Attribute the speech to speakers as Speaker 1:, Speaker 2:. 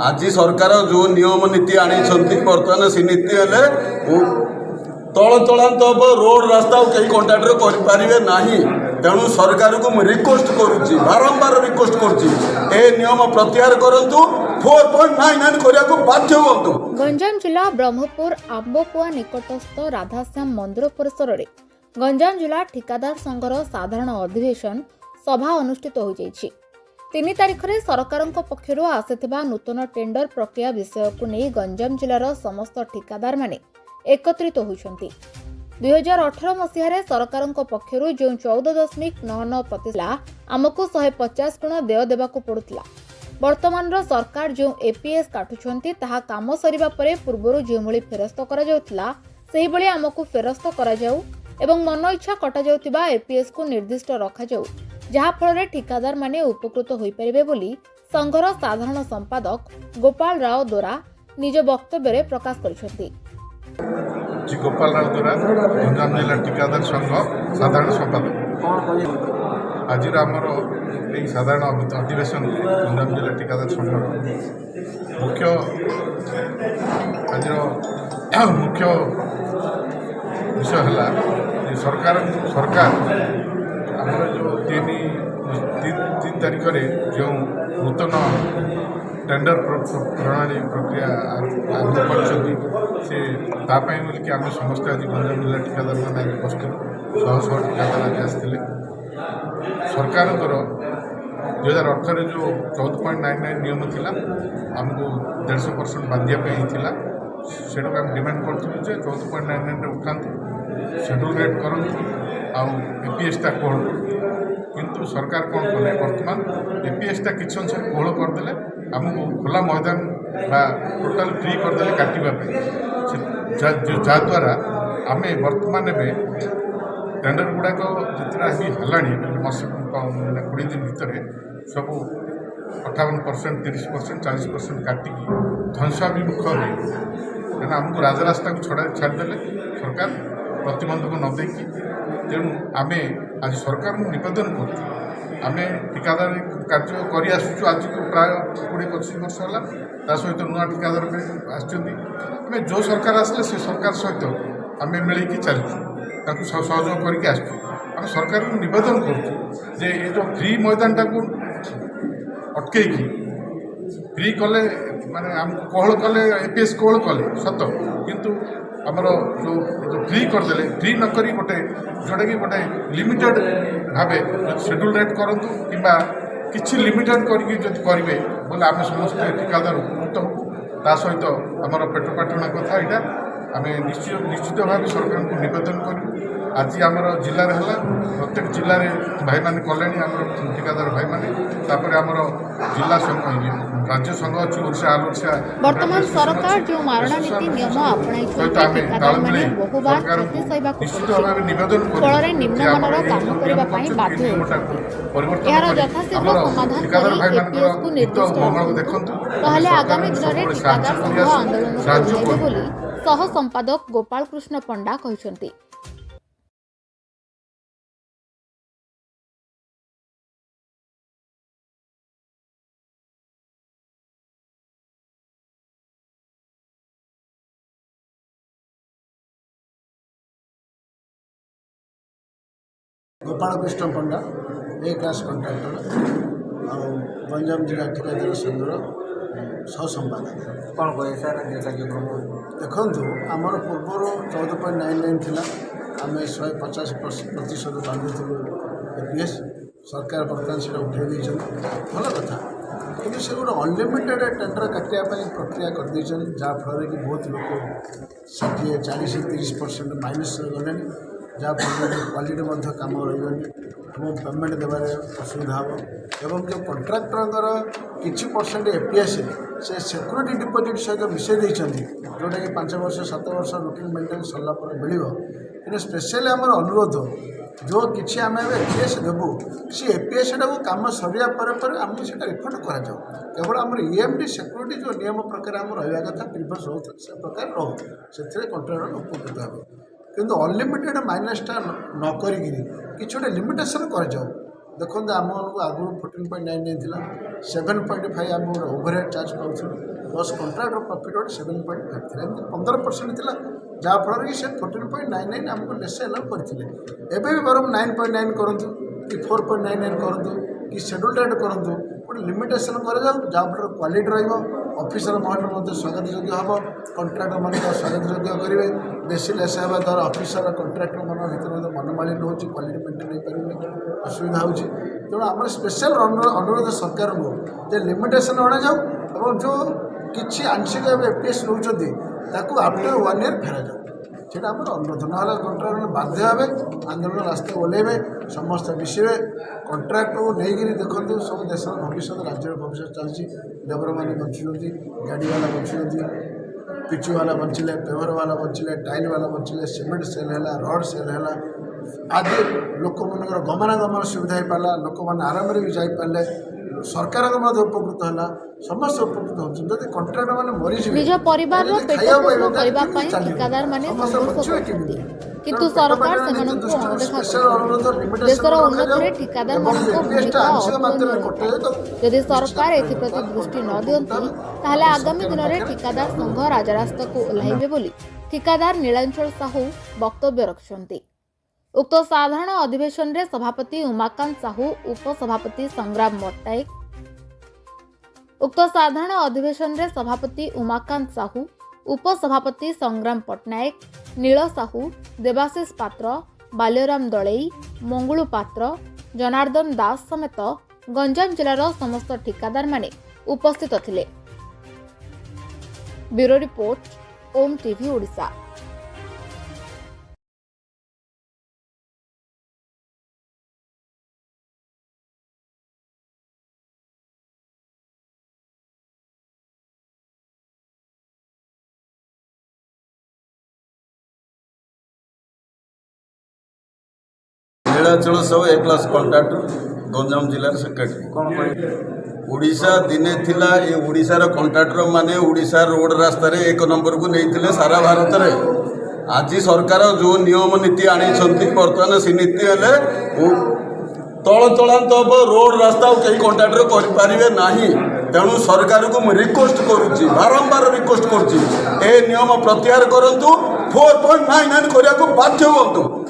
Speaker 1: आज सरकार जो नियम नीति आनी बर्तमान से नीति हेले तल तलांत हम रोड रास्ता कई कंट्राक्टर करें ना। तेणु सरकार को मुझे रिक्वेस्ट करुच्ची बारंबार रिक्वेस्ट करुच्ची नियम प्रत्याहार करूँ 4.99 करने बाध्य हूँ।
Speaker 2: गंजाम जिला ब्रह्मपुर आंबकुआ निकटस्थ राधाश्याम मंदिर परिसर में गंजाम जिला ठिकादार संघर साधारण अधिवेशन सभा अनुष्ठित हो जाइछि। 3 तारिख में सरकार पक्षर आसिथिबा नूतन टेंडर प्रक्रिया विषय को नहीं गंजाम जिलार समस्त ठिकादार माने एकत्रित होइछन्ति। 2018 मसीह सरकार पक्षर जो 14.99% आमको 150 गुण देय देवाक पड़ुथिला। वर्तमान सरकार जो एपीएस काटुछन्ति ताहा काम सरिबा परे पूर्वरु जेभଳି फेरस्त करा जाउथिला सेही भଳି आमको फेरस्त करा जाउ एवं मन इच्छा कटा जाउथिबा एपीएस को निर्दिष्ट रखा जाउ जहा फल ठिकादार माने उपकृत होई परिबे बोली संघर साधारण संपादक गोपाल राव दोरा निज वक्तव्य में प्रकाश करिसेंति।
Speaker 3: गोपाल राव दोरा गंजाम जिला ठिकादार संघ साधारण संपादक आज आमर यही साधारण अधिवेशन गंजाम जिला ठिकादार संघ मुख्य आज मुख्य विषय है सरकार आमर जो 3 तारिख में जो नूतन टेंडर प्रणाली प्रक्रिया आरंभ कर बोलिकी आम समस्त आज गंजाम जिला ठिकादार मैंने उपस्थित 100 ठिकादार आज आसते सरकार 2018 जो 14.99 नियम थिला आमको 150% बांधिया से डिमांड करूँ 14.99 उठातु शेड्यूल रेट करूँ एपीएसटा कोहल किंतु सरकार कौन कले बर्तमान एपीएसटा किसी अंश कोहल करदे आमको खोला मैदान बा टोटाल फ्री करदे काटा जहाद्वारा आम बर्तमान टेंडर गुड़ाक जितना भी है 20 दिन भितर सब 58%, 30%, 40% काटिकी ध्वंसाभिमुख हो तेना आमको राजरास्ता को छाड़देले सरकार प्रतिबंधक न देकी। तेणु आम आज सरकार निवेदन करें ठिकादार कार्य कर आसुचु आज को प्राय 20-25 वर्ष है सहित नुआ ठिकादार आम जो सरकार आसले से सरकार सहित आम मिलैकी चलती सहयोग करके आम सरकार को निवेदन करुँ ये जो फ्री मैदान टाक अटकईकी फ्री कले माने आम कोहल कले एपीएस कोहल कले सत किंतु आमर जो फ्री करदे फ्री नक गोटे जोटा कि गोटे लिमिटेड भाव शेड्यूल रेट करूँ कि किसी लिमिटेड करेंगे बोले आम समस्त ठिकादार उपकृत हो सहित आमर पेट पाटणा कथा यहाँ आम निश्चित भाव सरकार को निवेदन करूँ आज आमर जिले है प्रत्येक जिले में भाई मैंने कले ठिकादार भाई मैंने आमर जिला राज्य संघ अच्छी ओडिशा ऑल ओडिशा
Speaker 2: वर्तमान सरकार जो मारणा नीति नियम अपनाई ठिकादार माने बहुबार क्षति सहिबाकु
Speaker 3: निवेदन
Speaker 2: फल निम्नमानर काम करबा पई बाध्य होउछन्ति। यार यथाशीघ्र समाधान करी एपीएस को निर्दिष्ट देखंतु पहले आगामी दिन में ठिकादार संघ आंदोलन करिबे बोली सह संपादक गोपाल कृष्ण पंडा कहिसन्ति।
Speaker 4: गोपाल कृष्ण पंडा ए क्लास कंट्राक्टर और गंजाम जिला ठिकादार संघर सह संपादक
Speaker 5: कौन कहे सर
Speaker 4: देखु आमर पूर्वर 14.99 थिला आम 150% बांधुलु एपीएस सरकार बर्तमान से उठे भल कथा कि से गोटे अनलिमिटेड टेंडर काटापी प्रक्रिया करदे जहाँफल कि बहुत लोग 60-40-30% माइनस गले जहाँफल क्वालिटी कम रही पेमेंट देवार असुविधा हम एवं जो कंट्राक्टर किसी परसेंट एपीएस से सिक्योरिटी डिपोजिट सहित मिसई जोटा कि 5 वर्ष 7 वर्ष रुटीन मेंटेन सरला मिल कि स्पेशली आमर अनुरोध जो किसी आम एपीएस देवु सी एपीएस कम सरिया आमको से रिफंड कर केवल आम ईएमडी सिक्योरिटी जो नियम प्रकार आम रहा कथा प्रिफरेंस हो से प्रकार रो से कंट्राक्टर उपकृत हे किंतु अनलिमिटेड माइनसटा न करी कि गोटे लिमिटेसन कर देखो आमको आगु 14.99 था 7.5 आम ओभरहेड चार्ज पाऊँ प्लस कंट्राक्टर प्रॉफिट 7.5 था एमती 15% था जहाँफल कि 14.99 आमको लेसे एलाउ करते एवं भी बरम 9.9 करूँ कि 4.99 करूँ कि शेड्यूल रेट करूँ गोटे लिमिटेसन कर जहाँफल क्वालिटी रफिसर महल स्वागत योग्य हम कंट्राक्टर मान स्वागत योग्य करेंगे बेसी लेस होगा द्वारा अफिसर कंट्राक्टर मान भर मनमालिन्य हो क्वालिटी मेन्टेन हो पारे असुविधा हो तेणु आम स्पेशल अनुरोध सरकार को लिमिटेसन अणाଯାଉ और जो किसी आंशिक एफटीएस रोचे आफ्टर 1 year फेरा जाऊ सेटा आम अनुरोध ना कंट्राक्टर बाध्य हे आंदोलन रास्ता ओह्लैबे समस्त मिशे कंट्राक्टर को लेकिन देखते सब देश भविष्य राज्य भविष्य चलती लेबर मैंने बचुँच गाड़ीवाला बचुँच पिचु वाला बचिले पेवर वाला बचिले टाइल वाला बचिले सीमेंट सेल है रड सेल है आदि लोक मान गमनागमन सुविधा हो पारा लोक मैंने आराम भी जापारे सरकार उपकृत है समस्त उपकृत होती कंट्राक्टर मैंने मरीज
Speaker 2: निज परिवार पेट पोषण करने ठिकादार माने संघर्ष करछन्ति किंतु सरकार सेମାନଙ୍କୁ अणदेखा करछन्ति देशर उन्नति रे ठिकादार मानको भूमिका अतुलनीय यदि सरकार एथिप्रति दृष्टि न दियंती ताहले आगामी दिन में ठिकादार संघ राजरास्ता को ओह्लैबे बोली ठिकादार नीलांचल साहू वक्तव्य रखिछन्ति उक्त साधारण अधिवेशन रे सभापति उमाकांत साहू उपसभापति संग्राम पट्टनायक उक्त साधारण अधिवेशन रे सभापति उमाकांत साहू उपसभापति संग्राम पट्टनायक नील साहू देवाशीष पात्र बाल्यराम दलई मंगुलू पात्र जनार्दन दास समेत गंजाम जिलार समस्त ठिकादार माने उपस्थित थिले। Bureau report Om TV Odisha.
Speaker 1: Nilachal सब ए क्लास कंट्राक्टर गंजाम जिलार सेक्रेटरी ओडिशा दिने थिला ये ओडिशार कंट्राक्टर माने ओडिशा रोड रास्ता रे 1 नंबर को नहीं सारा भारत में आज सरकार जो नियम नीति आनी बर्तमान से नीति हेले तल तलांत हम रोड रास्ता कई कंट्राक्टर करें ना तेणु सरकार को मुझे रिक्वेस्ट करुच्ची बारंबार रिक्वेस्ट करुच्ची ए नियम प्रत्याहार करूँ 4.99 करने को बाध्य हूँ।